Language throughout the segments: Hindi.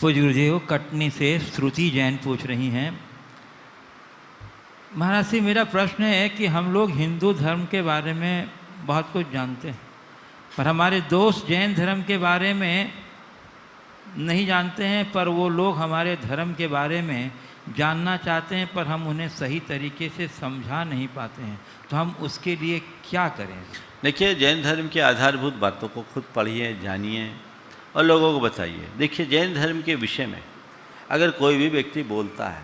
पूज्य गुरुदेव, कटनी से श्रुति जैन पूछ रही हैं। महाराज जी, मेरा प्रश्न है कि हम लोग हिंदू धर्म के बारे में बहुत कुछ जानते हैं, पर हमारे दोस्त जैन धर्म के बारे में नहीं जानते हैं, पर वो लोग हमारे धर्म के बारे में जानना चाहते हैं, पर हम उन्हें सही तरीके से समझा नहीं पाते हैं, तो हम उसके लिए क्या करें? देखिए, जैन धर्म की आधारभूत बातों को खुद पढ़िए, जानिए और लोगों को बताइए। देखिए, जैन धर्म के विषय में अगर कोई भी व्यक्ति बोलता है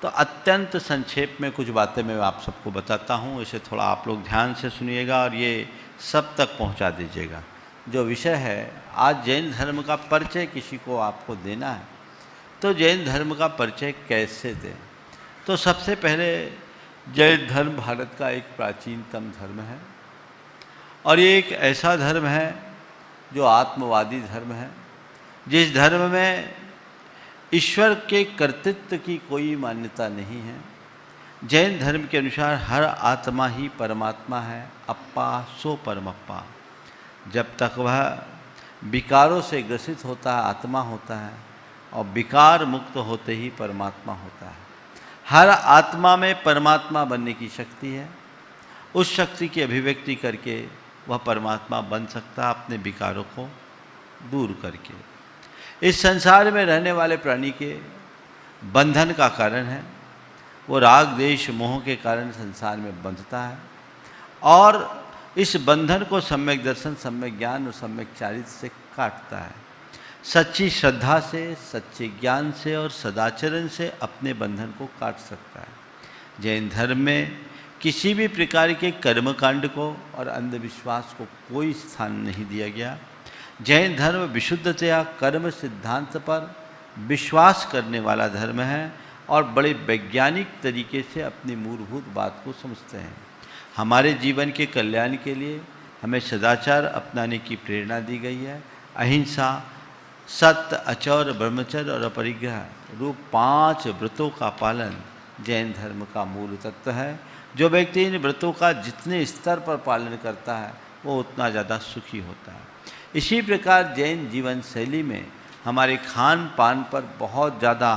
तो अत्यंत संक्षेप में कुछ बातें मैं आप सबको बताता हूँ। इसे थोड़ा आप लोग ध्यान से सुनिएगा और ये सब तक पहुँचा दीजिएगा। जो विषय है, आज जैन धर्म का परिचय किसी को आपको देना है तो जैन धर्म का परिचय कैसे दें? तो सबसे पहले जैन धर्म भारत का एक प्राचीनतम धर्म है और ये एक ऐसा धर्म है जो आत्मवादी धर्म है, जिस धर्म में ईश्वर के कर्तृत्व की कोई मान्यता नहीं है। जैन धर्म के अनुसार हर आत्मा ही परमात्मा है, अप्पा सो परमप्पा। जब तक वह विकारों से ग्रसित होता है आत्मा होता है और विकार मुक्त होते ही परमात्मा होता है। हर आत्मा में परमात्मा बनने की शक्ति है। उस शक्ति की अभिव्यक्ति करके वह परमात्मा बन सकता है, अपने विकारों को दूर करके। इस संसार में रहने वाले प्राणी के बंधन का कारण है, वो राग देश मोह के कारण संसार में बंधता है और इस बंधन को सम्यक दर्शन, सम्यक ज्ञान और सम्यक चारित्र से काटता है। सच्ची श्रद्धा से, सच्चे ज्ञान से और सदाचरण से अपने बंधन को काट सकता है। जैन धर्म में किसी भी प्रकार के कर्मकांड को और अंधविश्वास को कोई स्थान नहीं दिया गया। जैन धर्म विशुद्धतया कर्म सिद्धांत पर विश्वास करने वाला धर्म है और बड़े वैज्ञानिक तरीके से अपनी मूलभूत बात को समझते हैं। हमारे जीवन के कल्याण के लिए हमें सदाचार अपनाने की प्रेरणा दी गई है। अहिंसा, सत्य, अचौर, ब्रह्मचर्य और अपरिग्रह रूप 5 व्रतों का पालन जैन धर्म का मूल तत्व है। जो व्यक्ति इन व्रतों का जितने स्तर पर पालन करता है वो उतना ज़्यादा सुखी होता है। इसी प्रकार जैन जीवन शैली में हमारे खान पान पर बहुत ज़्यादा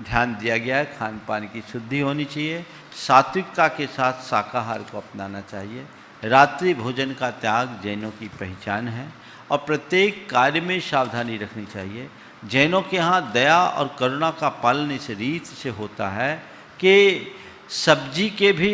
ध्यान दिया गया है। खान पान की शुद्धि होनी चाहिए, सात्विकता के साथ शाकाहार को अपनाना चाहिए। रात्रि भोजन का त्याग जैनों की पहचान है और प्रत्येक कार्य में सावधानी रखनी चाहिए। जैनों के यहाँ दया और करुणा का पालन इस रीत से होता है कि सब्जी के भी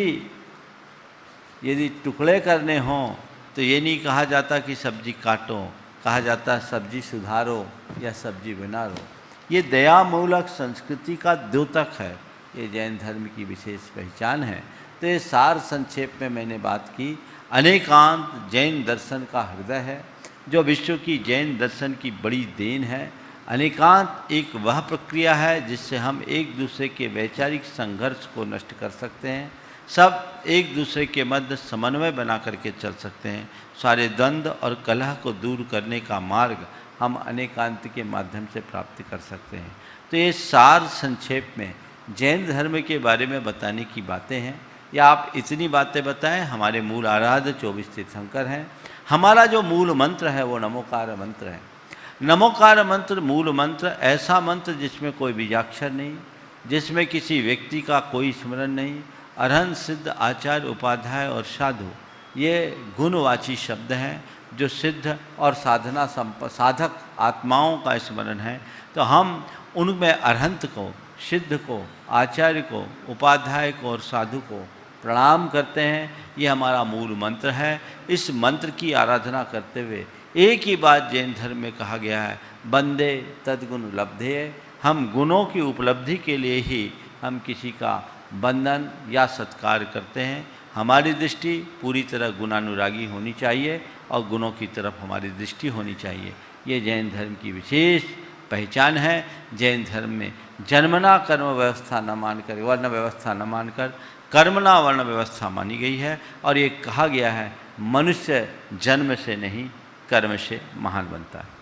यदि टुकड़े करने हों तो ये नहीं कहा जाता कि सब्जी काटो, कहा जाता है सब्जी सुधारो या सब्जी बना लो। ये दयामूलक संस्कृति का द्योतक है, ये जैन धर्म की विशेष पहचान है। तो ये सार संक्षेप में मैंने बात की। अनेकांत जैन दर्शन का हृदय है, जो विश्व की जैन दर्शन की बड़ी देन है। अनेकांत एक वह प्रक्रिया है जिससे हम एक दूसरे के वैचारिक संघर्ष को नष्ट कर सकते हैं। सब एक दूसरे के मध्य समन्वय बना करके चल सकते हैं। सारे द्वंद्व और कलह को दूर करने का मार्ग हम अनेकांत के माध्यम से प्राप्त कर सकते हैं। तो ये सार संक्षेप में जैन धर्म के बारे में बताने की बातें हैं। या आप इतनी बातें बताएं, हमारे मूल आराध्य 24 तीर्थंकर हैं। हमारा जो मूल मंत्र है वो नमोकार मंत्र है। नमोकार मंत्र मूल मंत्र, ऐसा मंत्र जिसमें कोई बीजाक्षर नहीं, जिसमें किसी व्यक्ति का कोई स्मरण नहीं। अरहंत, सिद्ध, आचार्य, उपाध्याय और साधु ये गुणवाची शब्द हैं जो सिद्ध और साधक आत्माओं का स्मरण है। तो हम उनमें अरहंत को, सिद्ध को, आचार्य को, उपाध्याय को और साधु को प्रणाम करते हैं। ये हमारा मूल मंत्र है। इस मंत्र की आराधना करते हुए एक ही बात जैन धर्म में कहा गया है, वंदे तद्गुण लब्धे। हम गुणों की उपलब्धि के लिए ही हम किसी का वंदन या सत्कार करते हैं। हमारी दृष्टि पूरी तरह गुणानुरागी होनी चाहिए और गुणों की तरफ हमारी दृष्टि होनी चाहिए। ये जैन धर्म की विशेष पहचान है। जैन धर्म में जन्मना कर्म व्यवस्था न मानकर, वर्ण व्यवस्था न मानकर कर्मणा वर्ण व्यवस्था मानी गई है। और ये कहा गया है, मनुष्य जन्म से नहीं कर्म से महान बनता है।